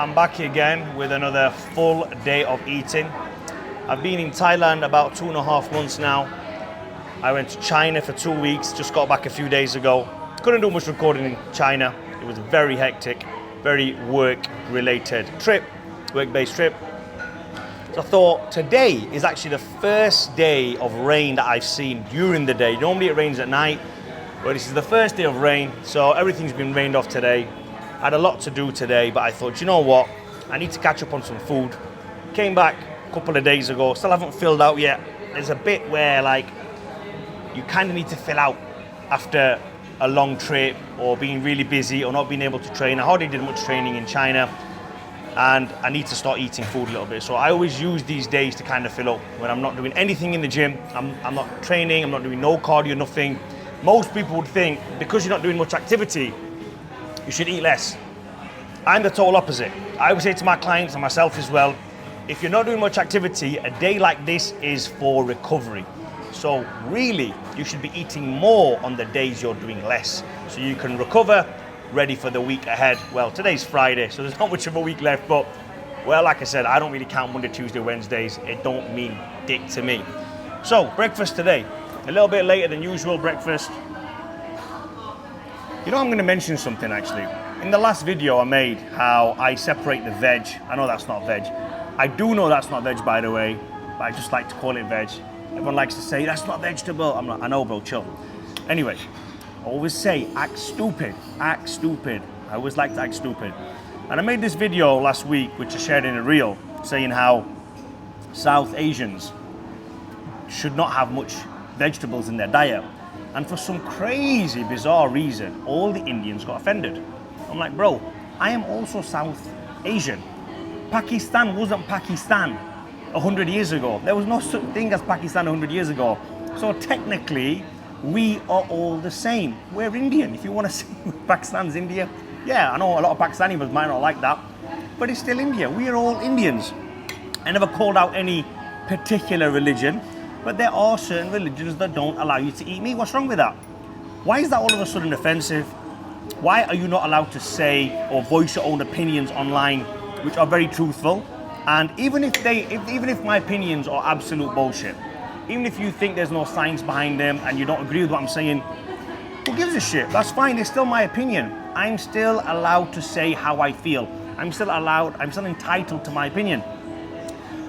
I'm back again with another full day of eating. I've been in Thailand about 2.5 months now. I went to China for 2 weeks, just got back a few days ago. Couldn't do much recording in China. It was very hectic, very work-related trip, work-based trip. So I thought today is actually the first day of rain that I've seen during the day. Normally it rains at night, but this is the first day of rain, so everything's been rained off today. I had a lot to do today, but I thought, you know what? I need to catch up on some food. Came back a couple of days ago, still haven't filled out yet. There's a bit where you kind of need to fill out after a long trip or being really busy or not being able to train. I hardly did much training in China and I need to start eating food a little bit. So I always use these days to kind of fill up when I'm not doing anything in the gym. I'm not training, I'm not doing no cardio, nothing. Most people would think because you're not doing much activity, you should eat less. I'm the total opposite. I would say to my clients and myself as well, if you're not doing much activity, a day like this is for recovery. So really, you should be eating more on the days you're doing less, so you can recover, ready for the week ahead. Well, today's Friday, so there's not much of a week left, but well, like I said, I don't really count Monday, Tuesday, Wednesdays. It don't mean dick to me. So, breakfast today, a little bit later than usual breakfast. You know, I'm gonna mention something actually. In the last video I made how I separate the veg. I know that's not veg. I do know that's not veg, by the way, but I just like to call it veg. Everyone likes to say, that's not vegetable. I'm not, I know, bro, chill. Anyway, I always say, act stupid, act stupid. I always like to act stupid. And I made this video last week, which I shared in a reel, saying how South Asians should not have much vegetables in their diet. And for some crazy, bizarre reason, all the Indians got offended. I'm like, bro, I am also South Asian. Pakistan wasn't Pakistan 100 years ago. There was no such thing as Pakistan 100 years ago. So technically, we are all the same. We're Indian. If you want to say Pakistan's India, yeah, I know a lot of Pakistani might not like that, but it's still India. We are all Indians. I never called out any particular religion, but there are certain religions that don't allow you to eat meat. What's wrong with that? Why is that all of a sudden offensive? Why are you not allowed to say or voice your own opinions online, which are very truthful? And even if my opinions are absolute bullshit, even if you think there's no science behind them and you don't agree with what I'm saying, who gives a shit? That's fine, it's still my opinion. I'm still allowed to say how I feel. I'm still entitled to my opinion.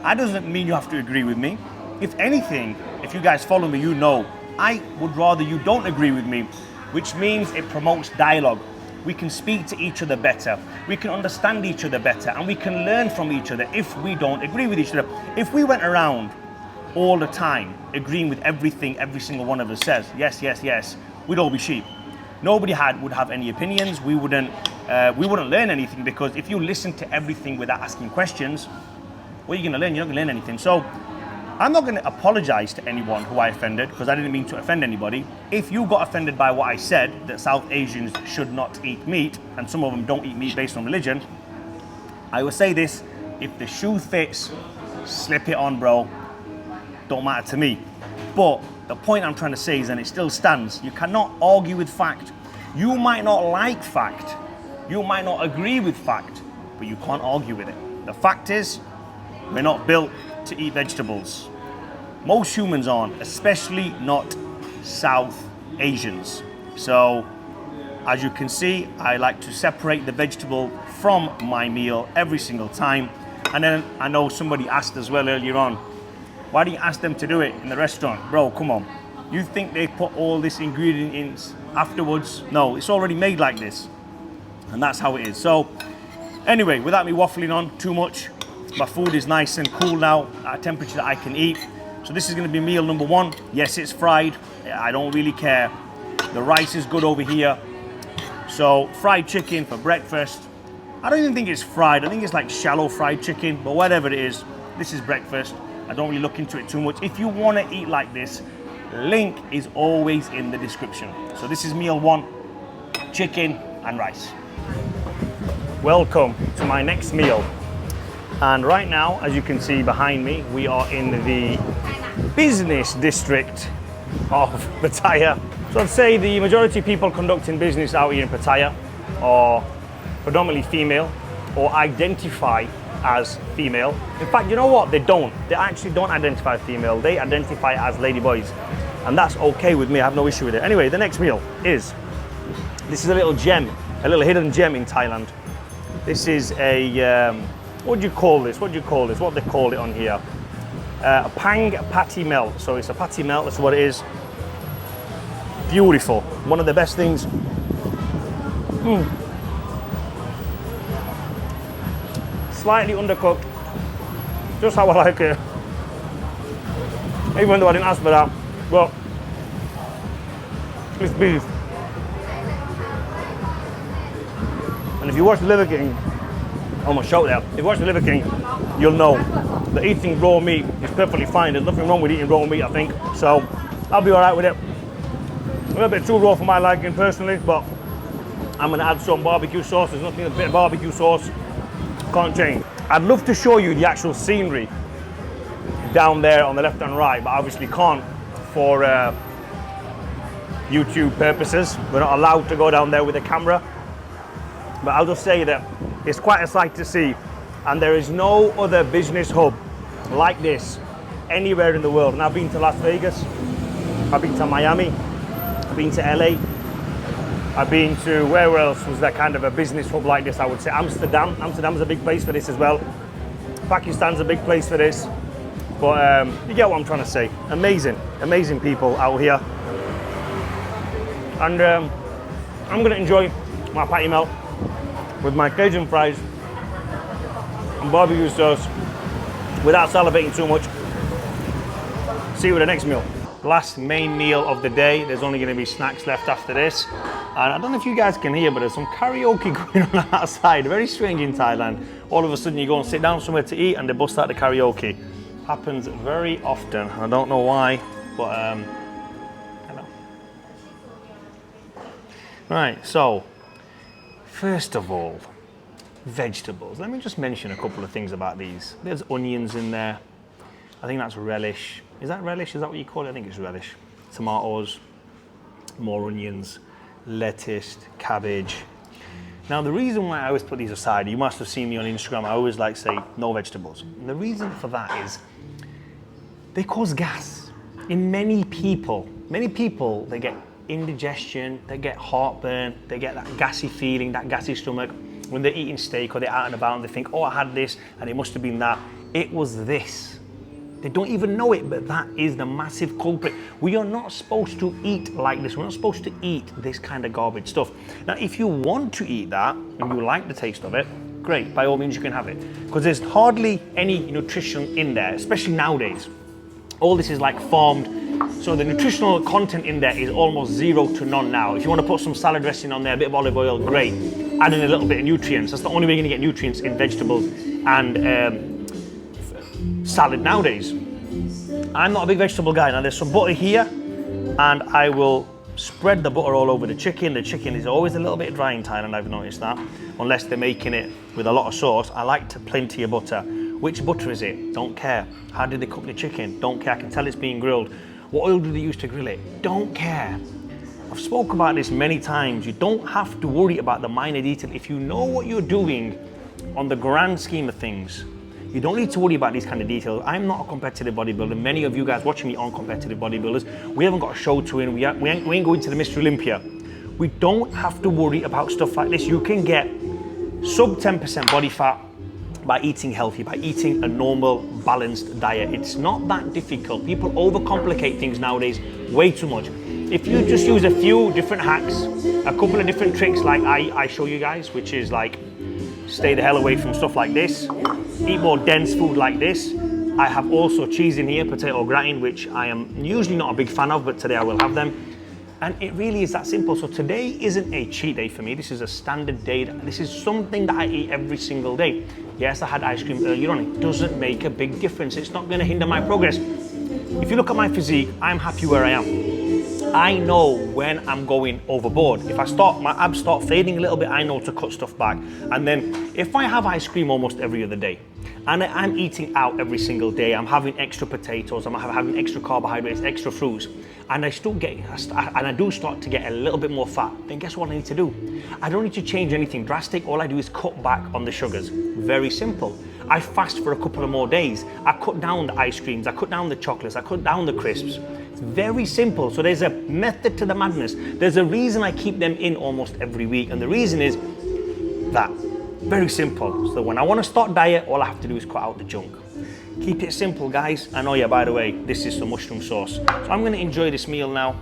That doesn't mean you have to agree with me. If anything, if you guys follow me, you know, I would rather you don't agree with me, which means it promotes dialogue. We can speak to each other better, we can understand each other better, and we can learn from each other if we don't agree with each other. If we went around all the time agreeing with everything every single one of us says, yes, yes, yes, we'd all be sheep. Nobody would have any opinions. We wouldn't learn anything, because if you listen to everything without asking questions, what are you going to learn? You're not going to learn anything. So I'm not going to apologize to anyone who I offended, because I didn't mean to offend anybody. If you got offended by what I said, that South Asians should not eat meat, and some of them don't eat meat based on religion, I will say this: if the shoe fits, slip it on, bro. Don't matter to me. But the point I'm trying to say is, and it still stands, you cannot argue with fact. You might not like fact, you might not agree with fact, but you can't argue with it. The fact is, we're not built to eat vegetables. Most humans aren't, especially not South Asians. So, as you can see, I like to separate the vegetable from my meal every single time. And then I know somebody asked as well earlier on, why do you ask them to do it in the restaurant? Bro, come on. You think they put all this ingredient in afterwards? No, it's already made like this. And that's how it is. So, anyway, without me waffling on too much, my food is nice and cool now at a temperature that I can eat. So this is going to be meal number one. Yes, it's fried. I don't really care. The rice is good over here. So fried chicken for breakfast. I don't even think it's fried. I think it's like shallow fried chicken, but whatever it is, this is breakfast. I don't really look into it too much. If you want to eat like this, link is always in the description. So this is meal one, chicken and rice. Welcome to my next meal. And right now, as you can see behind me, we are in the business district of Pattaya. So I'd say the majority of people conducting business out here in Pattaya are predominantly female. or identify as female. In fact, you know what? They don't. They actually don't identify as female. They identify as ladyboys. And that's okay with me. I have no issue with it. Anyway, the next meal is, this is a little gem, a little hidden gem in Thailand. This is a, what do you call this? What do they call it on here? A pang patty melt. So it's a patty melt, that's what it is. Beautiful. One of the best things. Slightly undercooked. Just how I like it. Even though I didn't ask for that. Well, it's beef. And if you watch the Liver King, I almost showed there. If you watch the Liver King, you'll know that eating raw meat is perfectly fine. There's nothing wrong with eating raw meat, I think. So I'll be all right with it. A little bit too raw for my liking personally, but I'm gonna add some barbecue sauce. There's nothing, a bit of barbecue sauce can't change. I'd love to show you the actual scenery down there on the left and right, but obviously can't for YouTube purposes. We're not allowed to go down there with a camera. But I'll just say that it's quite a sight to see, and there is no other business hub like this anywhere in the world. And I've been to Las Vegas, I've been to Miami, I've been to LA, I've been to, where else was there kind of a business hub like this? I would say Amsterdam. Amsterdam's a big place for this as well. Pakistan's a big place for this. But you get what I'm trying to say. Amazing, amazing people out here. And I'm gonna enjoy my patty melt with my Cajun fries and barbecue sauce without salivating too much. See you with the next meal. Last main meal of the day. There's only gonna be snacks left after this. And I don't know if you guys can hear, but there's some karaoke going on outside. Very strange in Thailand. All of a sudden you go and sit down somewhere to eat and they bust out the karaoke. Happens very often. I don't know why, but I know. Right, so first of all, vegetables. Let me just mention a couple of things about these. There's onions in there. I think that's relish. Is that relish? Is that what you call it? I think it's relish. Tomatoes, more onions, lettuce, cabbage. Now the reason why I always put these aside, you must have seen me on Instagram, I always like say no vegetables. And the reason for that is they cause gas. In many people, they get indigestion, they get heartburn, they get that gassy feeling, that gassy stomach. When they're eating steak or they're out and about and they think, oh, I had this and it must have been that. It was this. They don't even know it, but that is the massive culprit. We are not supposed to eat like this. We're not supposed to eat this kind of garbage stuff. Now, if you want to eat that and you like the taste of it, great, by all means you can have it. Because there's hardly any nutrition in there, especially nowadays. All this is like farmed. So the nutritional content in there is almost 0 to none now. If you want to put some salad dressing on there, a bit of olive oil, great. Add in a little bit of nutrients. That's the only way you're going to get nutrients in vegetables and salad nowadays. I'm not a big vegetable guy. Now there's some butter here and I will spread the butter all over the chicken. The chicken is always a little bit dry in Thailand, I've noticed that. Unless they're making it with a lot of sauce. I like to plenty of butter. Which butter is it? Don't care. How did they cook the chicken? Don't care. I can tell it's being grilled. What oil do they use to grill it? Don't care. I've spoken about this many times. You don't have to worry about the minor detail. If you know what you're doing on the grand scheme of things, you don't need to worry about these kind of details. I'm not a competitive bodybuilder. Many of you guys watching me aren't competitive bodybuilders. We haven't got a show to win. We ain't going to the Mr. Olympia. We don't have to worry about stuff like this. You can get sub 10% body fat by eating healthy, by eating a normal, balanced diet. It's not that difficult. People overcomplicate things nowadays way too much. If you just use a few different hacks, a couple of different tricks like I show you guys, which is like, stay the hell away from stuff like this, eat more dense food like this. I have also cheese in here, potato gratin, which I am usually not a big fan of, but today I will have them. And it really is that simple. So today isn't a cheat day for me. This is a standard day. This is something that I eat every single day. Yes, I had ice cream earlier on. It doesn't make a big difference. It's not gonna hinder my progress. If you look at my physique, I'm happy where I am. I know when I'm going overboard. If my abs start fading a little bit, I know to cut stuff back. And then if I have ice cream almost every other day, and I'm eating out every single day, I'm having extra potatoes, I'm having extra carbohydrates, extra fruits, and I do start to get a little bit more fat, then guess what I need to do? I don't need to change anything drastic. All I do is cut back on the sugars. Very simple. I fast for a couple of more days. I cut down the ice creams, I cut down the chocolates, I cut down the crisps. It's very simple. So there's a method to the madness. There's a reason I keep them in almost every week, and the reason is that. Very simple. So when I want to start diet, all I have to do is cut out the junk. Keep it simple, guys. And oh yeah, by the way, this is some mushroom sauce. So I'm going to enjoy this meal now.